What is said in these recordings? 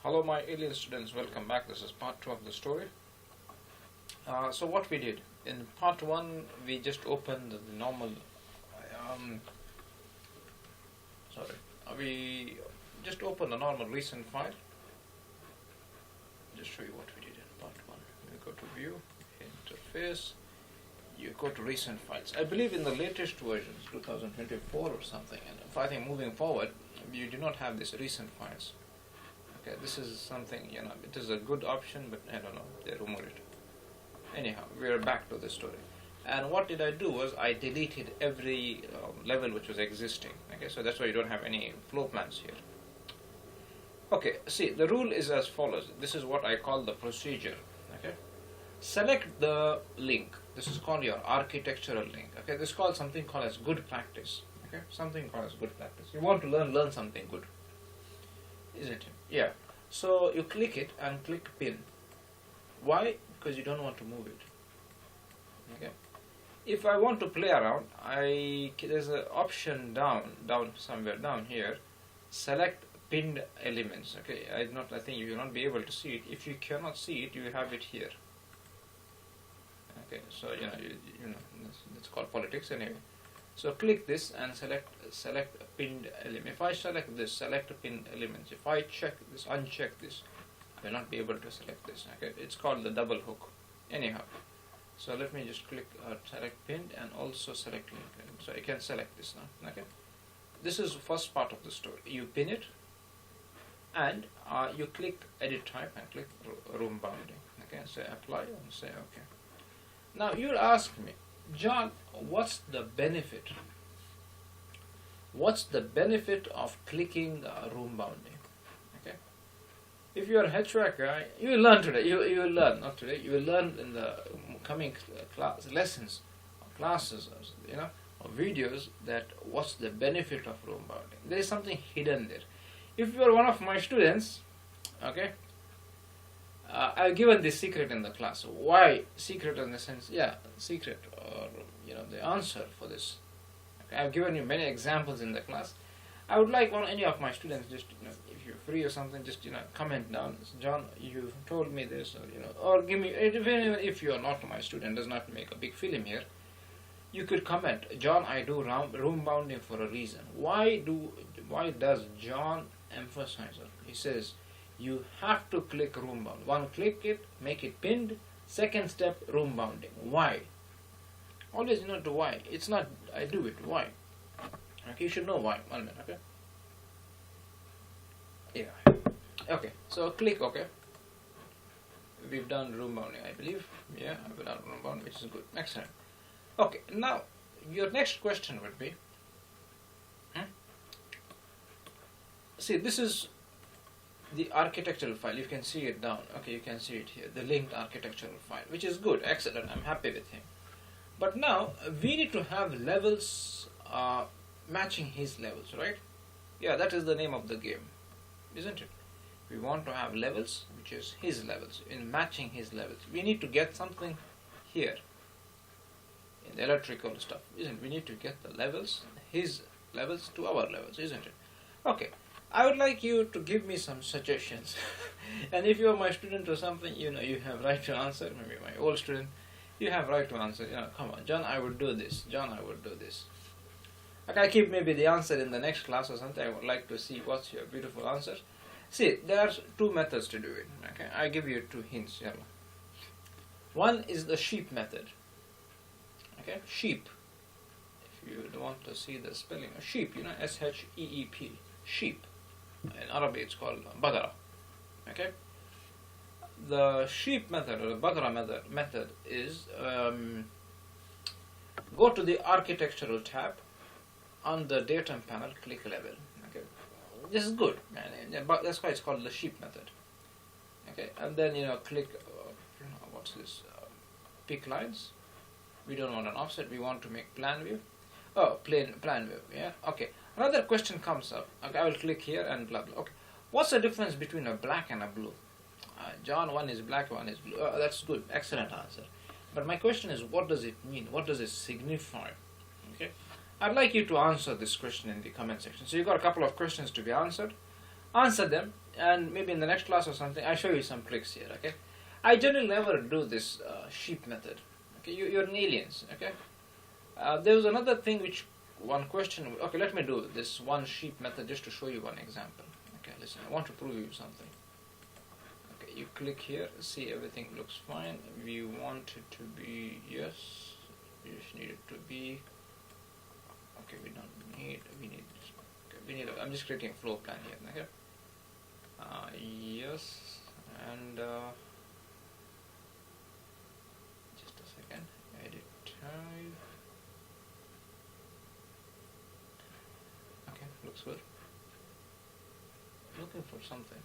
Hello my alien students, welcome back. This is part 2 of the story. So what we did in part 1, we just opened the normal we just opened the normal recent file. Just show you what we did in part 1. You go to view, interface, you go to recent files. I believe in the latest versions, 2024 or something, and if I think moving forward you do not have these recent files. Okay, this is something, it is a good option, but I don't know, they removed it. Anyhow, we are back to the story. And what did I do was I deleted every level which was existing. Okay, so that's why you don't have any floor plans here. Okay, see, the rule is as follows. This is what I call the procedure. Okay, select the link. This is called your architectural link. Okay, this is called something called as good practice. Okay, something called as good practice. You want to learn something good, isn't it? Yeah. So you click it and click pin. Why? Because you don't want to move it. Okay. If I want to play around, there's an option down somewhere down here. Select pinned elements. Okay. I think you will not be able to see it. If you cannot see it, you have it here. Okay. So it's called politics anyway. So click this and select a pinned element. If I select this, select a pinned element. If I check this, uncheck this, I will not be able to select this. Okay, it's called the double hook. Anyhow, so let me just click select pinned and also select link. So I can select this now. Okay, this is the first part of the story. You pin it and you click edit type and click room bounding. Okay, say apply and say okay. Now you'll ask me, John, what's the benefit? What's the benefit of clicking room bounding? Okay. If you are a HVAC guy, you will learn today. You will learn, not today. You will learn in the coming lessons, or classes, or videos that what's the benefit of room bounding. There is something hidden there. If you are one of my students, okay, I've given this secret in the class. Why secret in the sense? Yeah, secret or the answer for this. Okay, I've given you many examples in the class. I would like any of my students just if you're free or something, just comment down. John, you told me this, or give me. Even if you are not my student, does not make a big film here. You could comment, John, I do room bounding for a reason. Why does John emphasize it? He says, you have to click room bound. One, click it, make it pinned. Second step, room bounding. Why? Always to why. It's not I do it. Why? Okay, you should know why. 1 minute. Okay. Yeah. Okay. So click OK. We've done room bounding, I believe. Yeah, I've done room bounding, which is good. Excellent. Okay. Now your next question would be. See, this is the architectural file. You can see it down. Okay, you can see it here. The linked architectural file, which is good, excellent. I'm happy with him. But now we need to have levels matching his levels, right? Yeah, that is the name of the game, isn't it? We want to have levels, which is his levels, in matching his levels. We need to get something here in the electrical stuff, isn't it? We need to get the levels, his levels to our levels, isn't it? Okay. I would like you to give me some suggestions. And if you are my student or something, you have right to answer. Maybe my old student, you have right to answer. Come on, John, I would do this. John, I would do this. Okay, I keep maybe the answer in the next class or something. I would like to see what's your beautiful answer. See, there are 2 methods to do it. Okay, I give you 2 hints. One is the sheep method. Okay, sheep. If you don't want to see the spelling of sheep, S-H-E-E-P, sheep. In Arabic it's called badara. Okay. The sheep method or the badara method is go to the architectural tab on the datum panel, click level. Okay. This is good, but that's why it's called the sheep method. Okay, and then click what's this? Pick lines. We don't want an offset. We want to make plan view. Oh, plan view. Yeah. Okay. Another question comes up. Okay, I will click here and blah blah. Okay, what's the difference between a black and a blue? John, one is black, one is blue. That's good, excellent answer. But my question is, what does it mean? What does it signify? Okay, I'd like you to answer this question in the comment section. So you've got a couple of questions to be answered. Answer them. and maybe in the next class or something, I show you some tricks here. Okay, I generally never do this sheep method. Okay, you're an aliens. Okay, there was another thing which one question. Okay, let me do this one sheep method just to show you one example. Okay, listen, I want to prove you something. Okay, you click here, see everything looks fine. We want it to be yes. We just need it to be. Okay, we don't need. We need. Okay, we need. I'm just creating a floor plan here. Okay. Yes, and just a second. Edit type. Okay, looks good. Looking for something.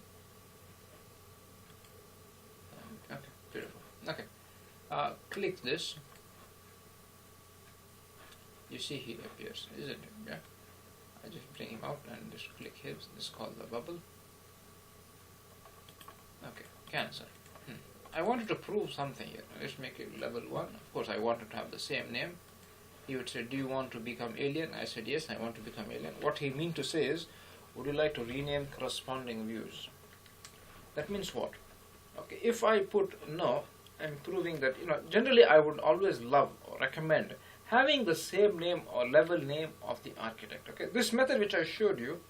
Okay, beautiful. Okay, click this. You see he appears, isn't it? Yeah. I just bring him out and just click here. This is called the bubble. Okay, cancel. I wanted to prove something here. Let's make it level 1. Of course, I wanted to have the same name. He would say, do you want to become alien? I said, yes, I want to become alien. What he mean to say is, would you like to rename corresponding views? That means what? Okay, if I put no, I'm proving that, generally I would always love or recommend having the same name or level name of the architect. Okay, this method which I showed you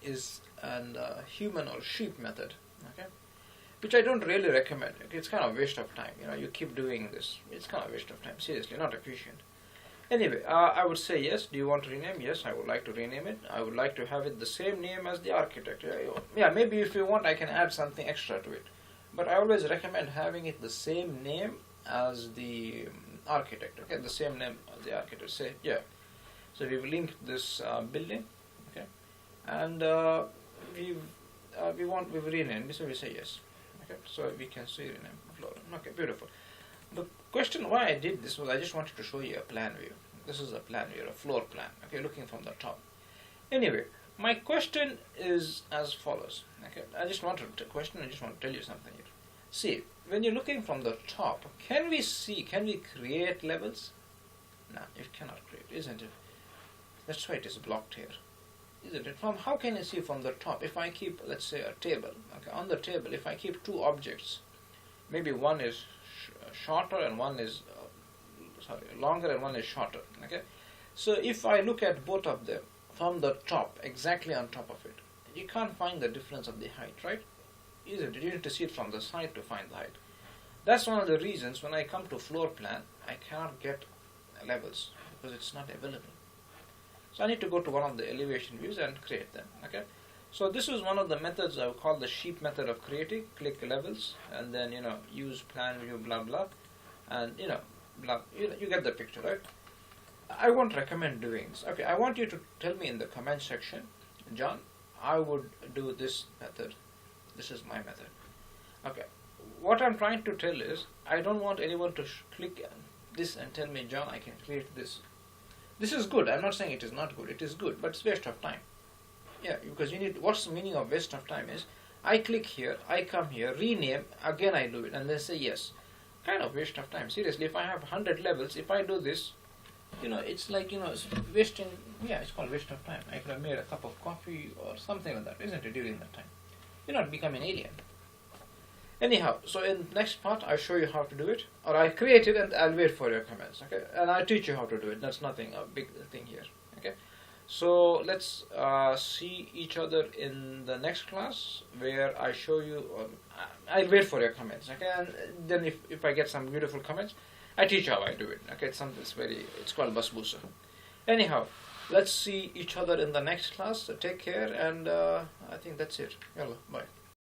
is an human or sheep method. Okay, which I don't really recommend. Okay, it's kind of a waste of time. You keep doing this. It's kind of a waste of time. Seriously, not efficient. Anyway, I would say yes. Do you want to rename? Yes, I would like to rename it. I would like to have it the same name as the architect. Yeah, maybe if you want, I can add something extra to it. But I always recommend having it the same name as the architect. Okay, the same name as the architect. Say yeah. So we've linked this building. Okay, and we've renamed. So we say yes. Okay, so we can say rename floor. Okay, beautiful. The question why I did this was I just wanted to show you a plan view. This is a plan view, a floor plan. Okay, looking from the top. Anyway, my question is as follows. Okay, I just want to tell you something here. See, when you're looking from the top, can we create levels? No, you cannot create, isn't it? That's why it is blocked here, isn't it? How can you see from the top? If I keep, let's say, a table. Okay, on the table, if I keep two objects, maybe one is shorter and one is longer and one is shorter. Okay, so if I look at both of them from the top, exactly on top of it, you can't find the difference of the height, right? Isn't it? You need to see it from the side to find the height. That's one of the reasons when I come to floor plan, I cannot get levels because it's not available. So I need to go to one of the elevation views and create them. Okay. So this is one of the methods I would call the sheep method of creating. Click levels and then use plan view blah blah, and blah. You get the picture, right? I won't recommend doing this. Okay, I want you to tell me in the comment section, John, I would do this method. This is my method. Okay, what I'm trying to tell is I don't want anyone to click this and tell me, John, I can create this. This is good. I'm not saying it is not good. It is good, but it's waste of time. Yeah, because what's the meaning of waste of time is, I click here, I come here, rename, again I do it, and then say yes. Kind of waste of time. Seriously, if I have 100 levels, if I do this, it's like, it's wasting, it's called waste of time. I could have made a cup of coffee or something like that, isn't it, during that time? You're not becoming an alien. Anyhow, so in next part, I'll show you how to do it, or I create it and I'll wait for your comments, okay? And I'll teach you how to do it. That's nothing, a big thing here, okay? So let's see each other in the next class where I show you, I'll wait for your comments, okay? And then if I get some beautiful comments, I teach how I do it, okay? It's called Basboosa. Anyhow, let's see each other in the next class. So take care, and I think that's it. Yalla, bye.